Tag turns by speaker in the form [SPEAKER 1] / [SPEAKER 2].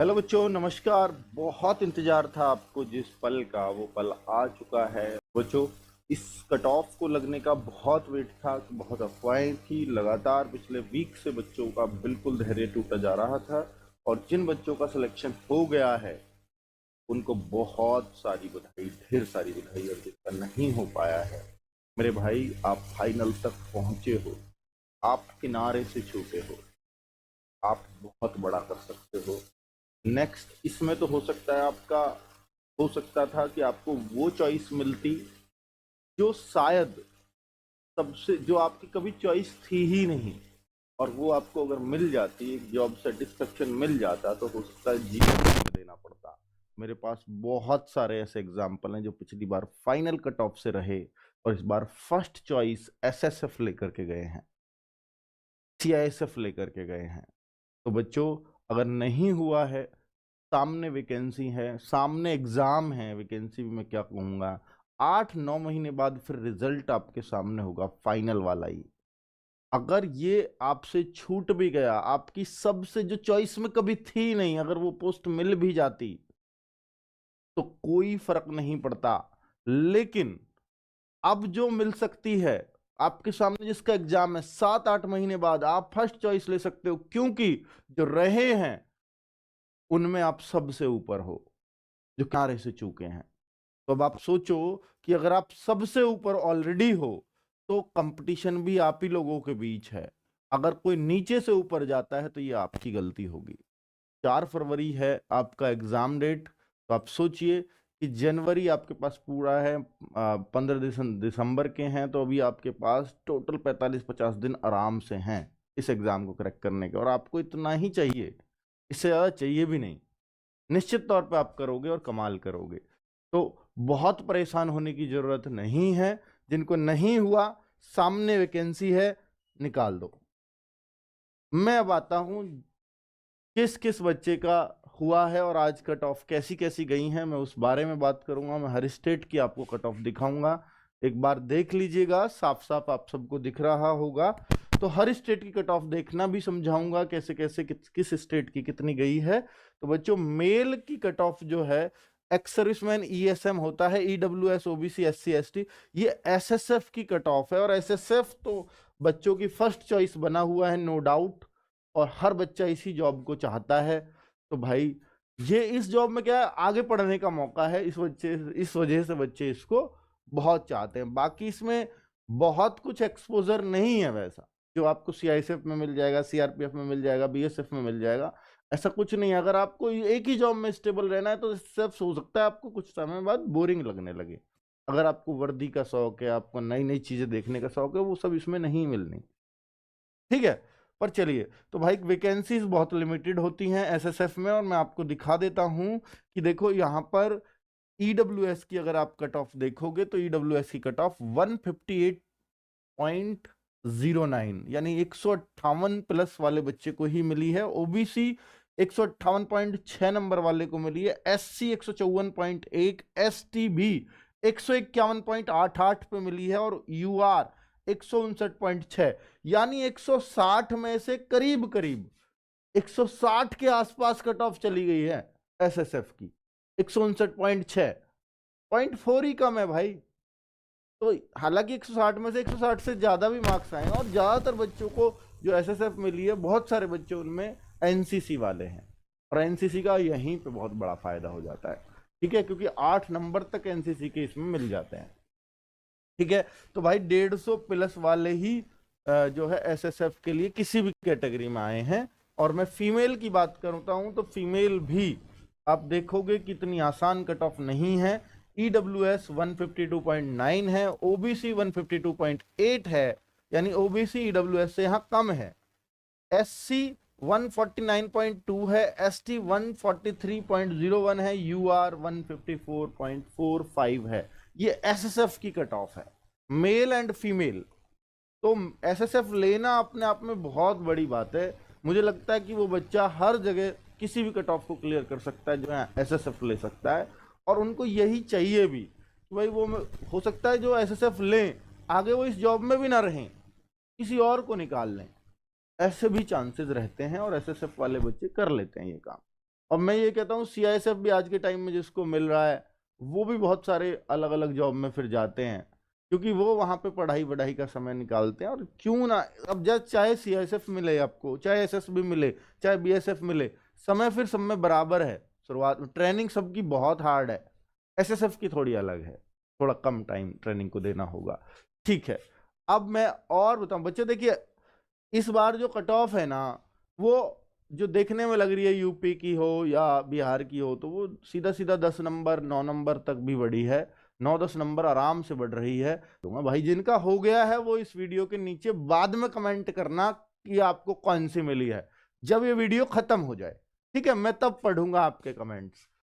[SPEAKER 1] Hello बच्चों, नमस्कार। बहुत इंतजार था आपको जिस पल का, वो पल आ चुका है। बच्चों, इस कट ऑफ को लगने का बहुत वेट था, बहुत अफवाहें थी। लगातार पिछले वीक से बच्चों का बिल्कुल धैर्य टूटा जा रहा था। और जिन बच्चों का सिलेक्शन हो गया है उनको बहुत सारी बधाई, ढेर सारी बधाई। और जिनका नहीं हो पाया है, मेरे भाई, आप फाइनल तक पहुंचे हो, आप किनारे से छूटे हो, आप बहुत बड़ा कर सकते हो। नेक्स्ट इसमें तो हो सकता है आपका, हो सकता था कि आपको वो चॉइस मिलती जो शायद सबसे, जो आपकी कभी चॉइस थी ही नहीं। और वो आपको अगर मिल जाती, एक जॉब सेटिस्फेक्शन मिल जाता, तो हो सकता है जीवन में देना पड़ता। मेरे पास बहुत सारे ऐसे एग्जाम्पल हैं जो पिछली बार फाइनल कट ऑफ से रहे और इस बार फर्स्ट चॉइस एसएसएफ लेकर के गए हैं, सीआईएसएफ लेकर के गए हैं। तो बच्चों, अगर नहीं हुआ है, सामने वैकेंसी है, सामने एग्जाम है, वैकेंसी भी मैं क्या कहूंगा, 8-9 महीने बाद फिर रिजल्ट आपके सामने होगा, फाइनल वाला ही। अगर ये आपसे छूट भी गया, आपकी सबसे जो चॉइस में कभी थी नहीं, अगर वो पोस्ट मिल भी जाती तो कोई फर्क नहीं पड़ता। लेकिन अब जो मिल सकती है, आपके सामने जिसका एग्जाम है, 7-8 महीने बाद आप फर्स्ट चॉइस ले सकते हो, क्योंकि जो रहे हैं उनमें आप सबसे ऊपर हो, जो किनारे से चूके हैं। तो अब आप सोचो कि अगर आप सबसे ऊपर ऑलरेडी हो तो कंपटीशन भी आप ही लोगों के बीच है। अगर कोई नीचे से ऊपर जाता है तो ये आपकी गलती होगी। 4 फरवरी है आपका एग्जाम डेट। तो आप सोचिए कि जनवरी आपके पास पूरा है, 15 दिसंबर के हैं, तो अभी आपके पास टोटल 45-50 दिन आराम से हैं इस एग्जाम को क्रैक करने के। और आपको इतना ही चाहिए, इससे ज़्यादा चाहिए भी नहीं। निश्चित तौर पे आप करोगे और कमाल करोगे। तो बहुत परेशान होने की जरूरत नहीं है। जिनको नहीं हुआ, सामने वैकेंसी है, निकाल दो। मैं अब आता हूं किस किस बच्चे का हुआ है और आज कट ऑफ कैसी कैसी गई हैं, मैं उस बारे में बात करूंगा। मैं हर स्टेट की आपको कट ऑफ दिखाऊंगा, एक बार देख लीजिएगा, साफ साफ आप सबको दिख रहा होगा। तो हर स्टेट की कट ऑफ देखना भी समझाऊंगा, कैसे कैसे किस स्टेट की कितनी गई है। तो बच्चों, मेल की कट ऑफ जो है, एक्स सर्विसमैन ईएसएम होता है, ईडब्ल्यूएस ओबीसी एससी एसटी, ये एसएसएफ की कट ऑफ है। और एसएसएफ तो बच्चों की फर्स्ट चॉइस बना हुआ है, नो डाउट। और हर बच्चा इसी जॉब को चाहता है। तो भाई, ये इस जॉब में क्या है, आगे पढ़ने का मौका है। इस वजह से बच्चे इसको बहुत चाहते हैं। बाकी इसमें बहुत कुछ एक्सपोजर नहीं है वैसा, जो आपको सीआईएसएफ में मिल जाएगा, सीआरपीएफ में मिल जाएगा, बीएसएफ में मिल जाएगा, ऐसा कुछ नहीं है। अगर आपको एक ही जॉब में स्टेबल रहना है तो सिर्फ हो सकता है आपको कुछ समय बाद बोरिंग लगने लगे। अगर आपको वर्दी का शौक है, आपको नई नई चीजें देखने का शौक है, वो सब इसमें नहीं मिलनी। ठीक है। पर चलिए, तो भाई वैकेंसीज बहुत लिमिटेड होती हैं एसएसएफ में, और मैं आपको दिखा देता हूं कि देखो यहाँ पर ईडब्ल्यूएस की अगर आप कट ऑफ देखोगे तो ईडब्ल्यूएस की कट ऑफ 158.09, यानी 158 प्लस वाले बच्चे को ही मिली है। ओबीसी 158.6 नंबर वाले को मिली है, एससी 154.1, एसटी भी 151.88 पे मिली है, और यूआर 159.6, यानी 160 में से करीब करीब 160 के आसपास कट ऑफ चली गई है एसएसएफ की। 159.6, 0.4 ही कम है भाई। तो हालांकि 160 में से 160 से ज्यादा भी मार्क्स आए हैं, और ज्यादातर बच्चों को जो एसएसएफ मिली है, बहुत सारे बच्चे उनमें एनसीसी वाले हैं। और एनसीसी का यहीं पे बहुत बड़ा फायदा हो जाता है। ठीक है, क्योंकि 8 नंबर तक एनसीसी के इसमें मिल जाते हैं। ठीक है। तो भाई 150 प्लस वाले ही जो है एसएसएफ के लिए किसी भी कैटेगरी में आए हैं। और मैं फीमेल की बात करता हूं तो फीमेल भी आप देखोगे कितनी आसान कट ऑफ नहीं है। ईडब्ल्यूएस 152.9 है, ओबीसी 152.8 है, यानी ओबीसी ईडब्ल्यूएस से यहाँ कम है। एससी 149.2 है, एसटी 143.01 है, यूआर 154.45 है। ये एसएसएफ की कट ऑफ है, मेल एंड फीमेल। तो एसएसएफ लेना अपने आप में बहुत बड़ी बात है। मुझे लगता है कि वो बच्चा हर जगह किसी भी कट ऑफ को क्लियर कर सकता है जो है एसएसएफ ले सकता है। और उनको यही चाहिए भी कि भाई वो हो सकता है जो एसएसएफ लें, आगे वो इस जॉब में भी ना रहें, किसी और को निकाल लें, ऐसे भी चांसेस रहते हैं। और एसएसएफ वाले बच्चे कर लेते हैं ये काम। और मैं ये कहता हूँ सीआईएसएफ भी आज के टाइम में जिसको मिल रहा है वो भी बहुत सारे अलग अलग जॉब में फिर जाते हैं, क्योंकि वो वहां पे पढ़ाई वढ़ाई का समय निकालते हैं। और क्यों ना, अब जब चाहे सीआईएसएफ मिले आपको, चाहे एसएसबी मिले, चाहे बीएसएफ मिले, समय फिर सब में बराबर है। शुरुआत में ट्रेनिंग सबकी बहुत हार्ड है, एसएसएफ की थोड़ी अलग है, थोड़ा कम टाइम ट्रेनिंग को देना होगा। ठीक है, अब मैं और बताऊं बच्चे, देखिए इस बार जो कट ऑफ है ना, वो जो देखने में लग रही है यूपी की हो या बिहार की हो, तो वो सीधा सीधा 10 नंबर 9 नंबर तक भी बढ़ी है, 9-10 नंबर आराम से बढ़ रही है। दूंगा भाई, जिनका हो गया है वो इस वीडियो के नीचे बाद में कमेंट करना कि आपको कौन सी मिली है, जब ये वीडियो खत्म हो जाए। ठीक है, मैं तब पढ़ूंगा आपके कमेंट्स।